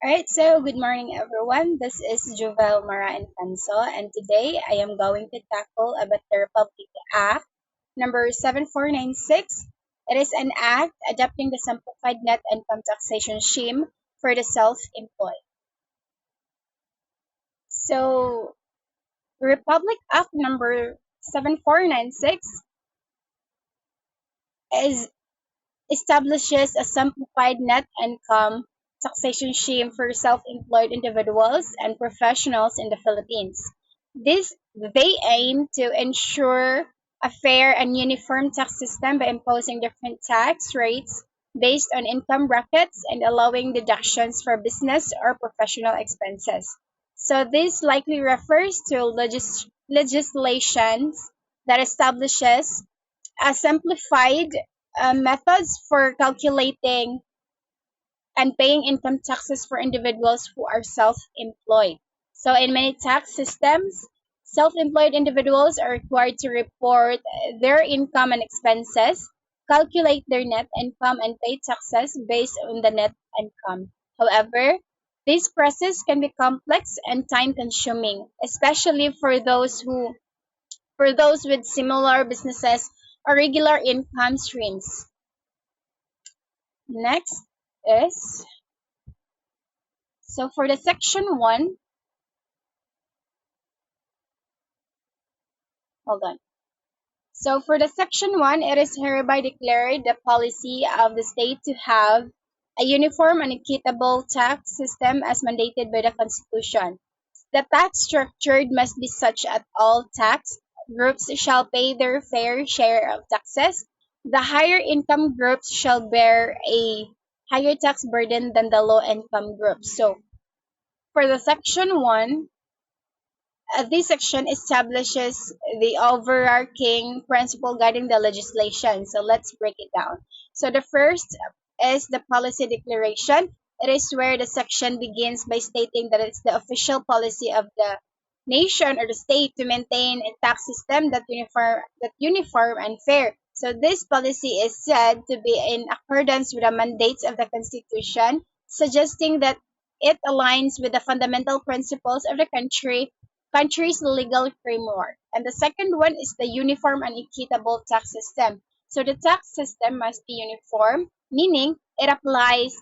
Alright, so good morning everyone. This is Jovel Mara Infenso, and today I am going to tackle about the Republic Act number 7496. It is an act adopting the simplified net income taxation scheme for the self-employed. So, Republic Act number 7496 is establishes a simplified net income taxation scheme for self-employed individuals and professionals in the Philippines. They aim to ensure a fair and uniform tax system by imposing different tax rates based on income brackets and allowing deductions for business or professional expenses. So this likely refers to legislations that establishes simplified methods for calculating and paying income taxes for individuals who are self-employed. So, in many tax systems, self-employed individuals are required to report their income and expenses, calculate their net income, and pay taxes based on the net income. However, this process can be complex and time-consuming, especially for those with similar businesses or regular income streams. Next is so for the section one, hold on. So for the section one, it is hereby declared the policy of the state to have a uniform and equitable tax system as mandated by the Constitution. The tax structure must be such that all tax groups shall pay their fair share of taxes. The higher income groups shall bear a higher tax burden than the low income groups. So for the section one, this section establishes the overarching principle guiding the legislation. So let's break it down. So the first is the policy declaration. It is where the section begins by stating that it's the official policy of the nation or the state to maintain a tax system that uniform and fair. So this policy is said to be in accordance with the mandates of the Constitution, suggesting that it aligns with the fundamental principles of the country's legal framework. And the second one is the uniform and equitable tax system. So the tax system must be uniform, meaning it applies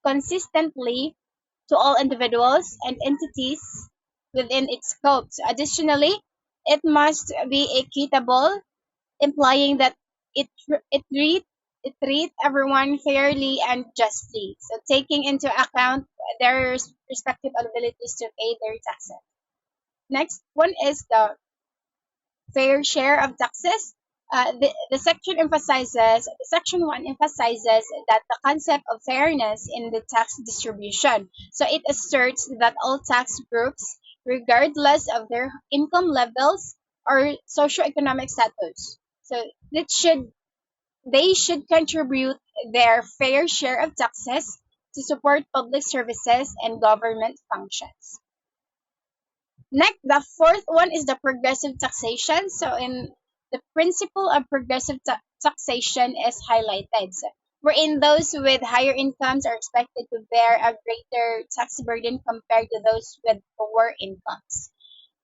consistently to all individuals and entities within its scope. So additionally, it must be equitable, implying that it it treat it treat everyone fairly and justly. So taking into account their respective abilities to pay their taxes. Next one is the fair share of taxes. Section 1 emphasizes that the concept of fairness in the tax distribution. So it asserts that all tax groups, regardless of their income levels or socioeconomic status, so it should they should contribute their fair share of taxes to support public services and government functions. Next, the fourth one is the progressive taxation. So, in the principle of progressive taxation is highlighted, so, wherein those with higher incomes are expected to bear a greater tax burden compared to those with lower incomes.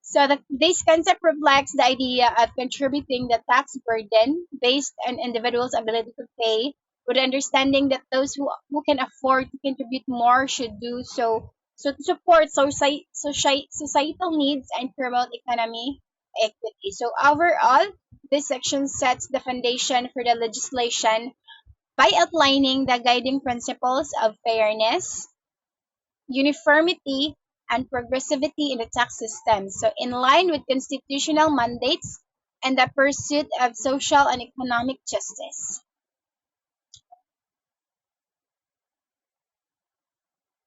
So, this concept reflects the idea of contributing the tax burden based on individuals' ability to pay, with the understanding that those who can afford to contribute more should do so, so to support societal needs and promote economy equity. So overall, this section sets the foundation for the legislation by outlining the guiding principles of fairness, uniformity, and progressivity in the tax system. So, in line with constitutional mandates and the pursuit of social and economic justice.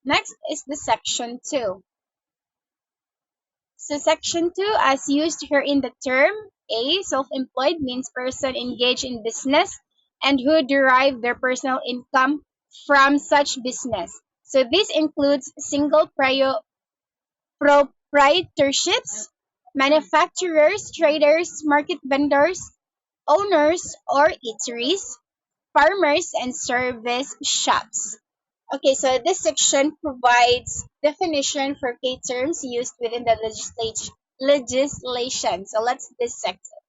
Next is the section 2. So, section 2, as used here in the term, A, self employed means person engaged in business and who derive their personal income from such business. So, this includes single proprietorships, manufacturers, traders, market vendors, owners or eateries, farmers, and service shops. Okay, so this section provides definition for key terms used within the legislation. So let's dissect it.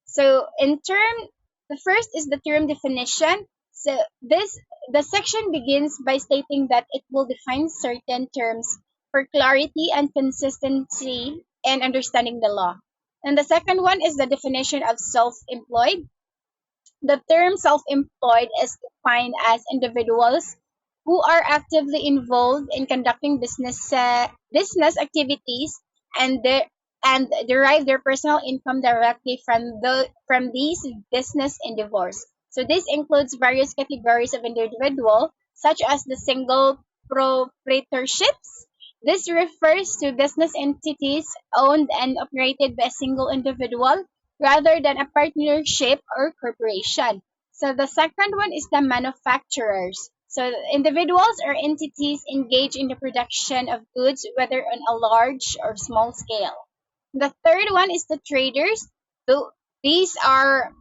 So in term, the first is the term definition. So this the section begins by stating that it will define certain terms for clarity and consistency in understanding the law. And the second one is the definition of self-employed. The term self-employed is defined as individuals who are actively involved in conducting business activities and derive their personal income directly from these business endeavors. So this includes various categories of individual, such as the single proprietorships. This refers to business entities owned and operated by a single individual rather than a partnership or corporation. So the second one is the manufacturers. So individuals or entities engage in the production of goods, whether on a large or small scale. The third one is the traders. These are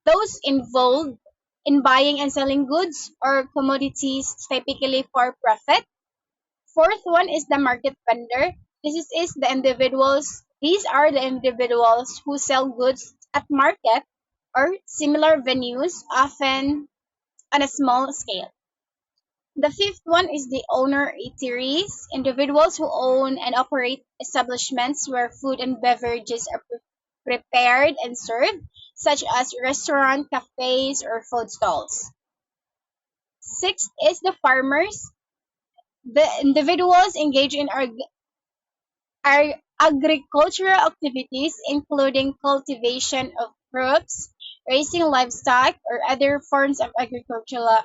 those involved in buying and selling goods or commodities, typically for profit. Fourth one is the market vendor. Is the individuals. These are the individuals who sell goods at market or similar venues, often on a small scale. The fifth one is the owner eateries, individuals who own and operate establishments where food and beverages are prepared and served, such as restaurant, cafes, or food stalls. Sixth is the farmers, the individuals engaged in agricultural activities, including cultivation of crops, raising livestock, or other forms of agricultural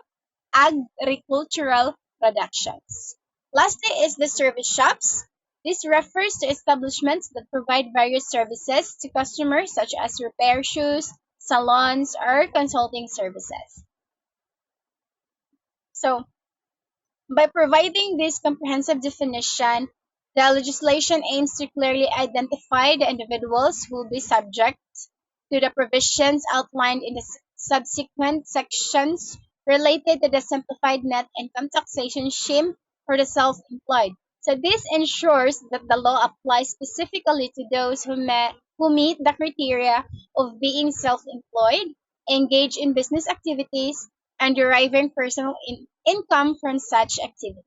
productions. Lastly is the service shops. This refers to establishments that provide various services to customers such as repair shoes, salons, or consulting services. So, by providing this comprehensive definition, the legislation aims to clearly identify the individuals who will be subject to the provisions outlined in the subsequent sections related to the simplified net income taxation scheme for the self-employed. So this ensures that the law applies specifically to those who meet the criteria of being self-employed, engage in business activities, and deriving personal income from such activity.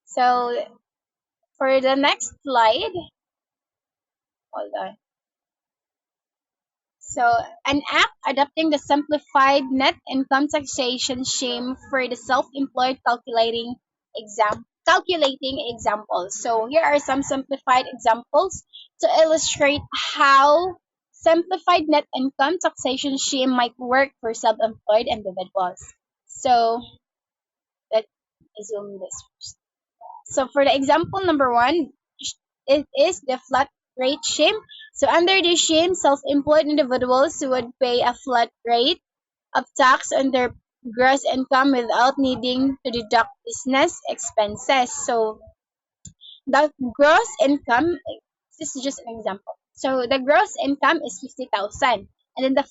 So for the next slide, hold on. So, an act adopting the simplified net income taxation scheme for the self-employed calculating examples. So, here are some simplified examples to illustrate how simplified net income taxation scheme might work for self-employed individuals. So, let's assume this first. So, for the example number one, it is the flat rate scheme. So under this scheme, self-employed individuals would pay a flat rate of tax on their gross income without needing to deduct business expenses. So the gross income, this is just an example. So the gross income is 50,000, and then the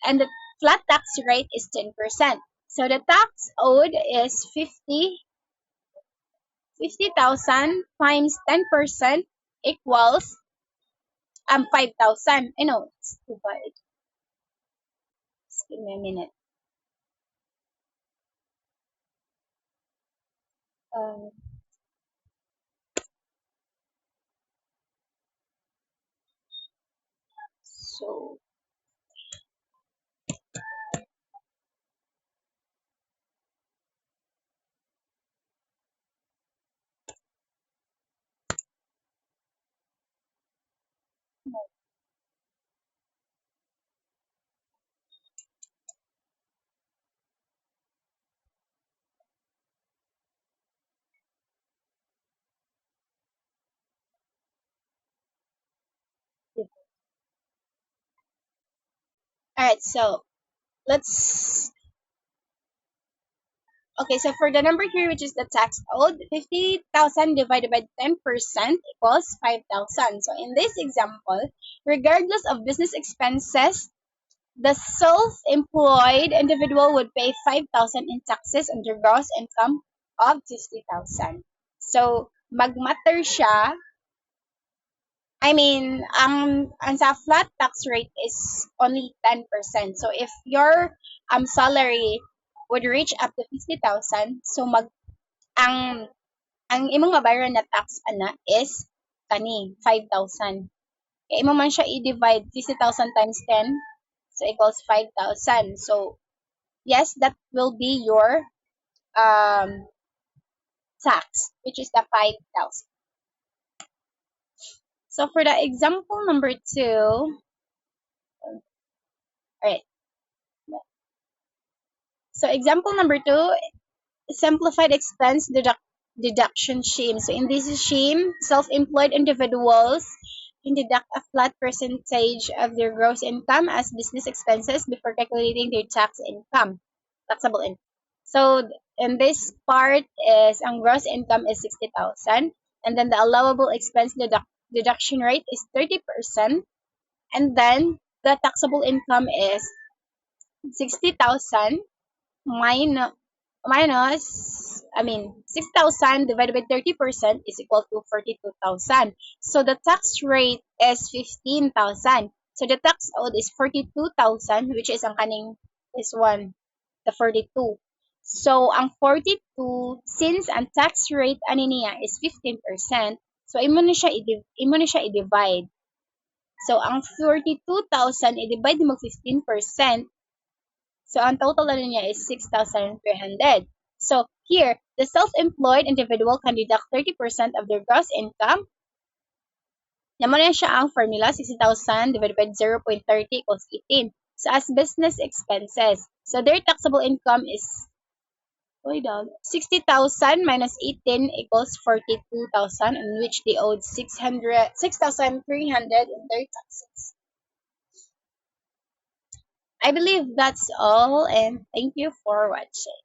the flat tax rate is 10%. So the tax owed is 50,000 times 10% equals 5,000. I know it's too bad. Just give me a minute. Um, so, alright, so let's. Okay, so for the number here, which is the tax owed, 50,000 divided by 10% equals 5,000. So in this example, regardless of business expenses, The self-employed individual would pay 5,000 in taxes on their gross income of 60,000. So, magmatter siya. I mean, ang sa flat tax rate is only 10%. So, if your salary would reach up to 50,000, so ang ang imong mabayaran na tax ana is kani 5,000. Kaya imo man siya i-divide 50,000 times 10, so equals 5,000. So, yes, that will be your um, tax, which is the 5,000. So for the example number two, alright. So example number two, simplified expense deduction scheme. So in this scheme, self-employed individuals can deduct a flat percentage of their gross income as business expenses before calculating their taxable income. So in this part is ang gross income is 60,000, and then the allowable expense deduction rate is 30%, and then the taxable income is 60,000 minus I mean 6,000 divided by 30% is equal to 42,000. So the tax rate is 15,000. So the tax owed is 42,000, which is ang kaning this one, the 42. So ang 42, since ang tax rate ani niya is 15%, so imo na siya i-divide. So ang 42,000 i-divide mo 15%. So ang total ano niya is 6,300. So here, the self-employed individual can deduct 30% of their gross income. Naman na siya ang formula, 60,000 divided by 0.30 equals 18. So as business expenses, so their taxable income is 60,000 minus 18 equals 42,000, in which they owed 6,300 in their taxes. I believe that's all, and thank you for watching.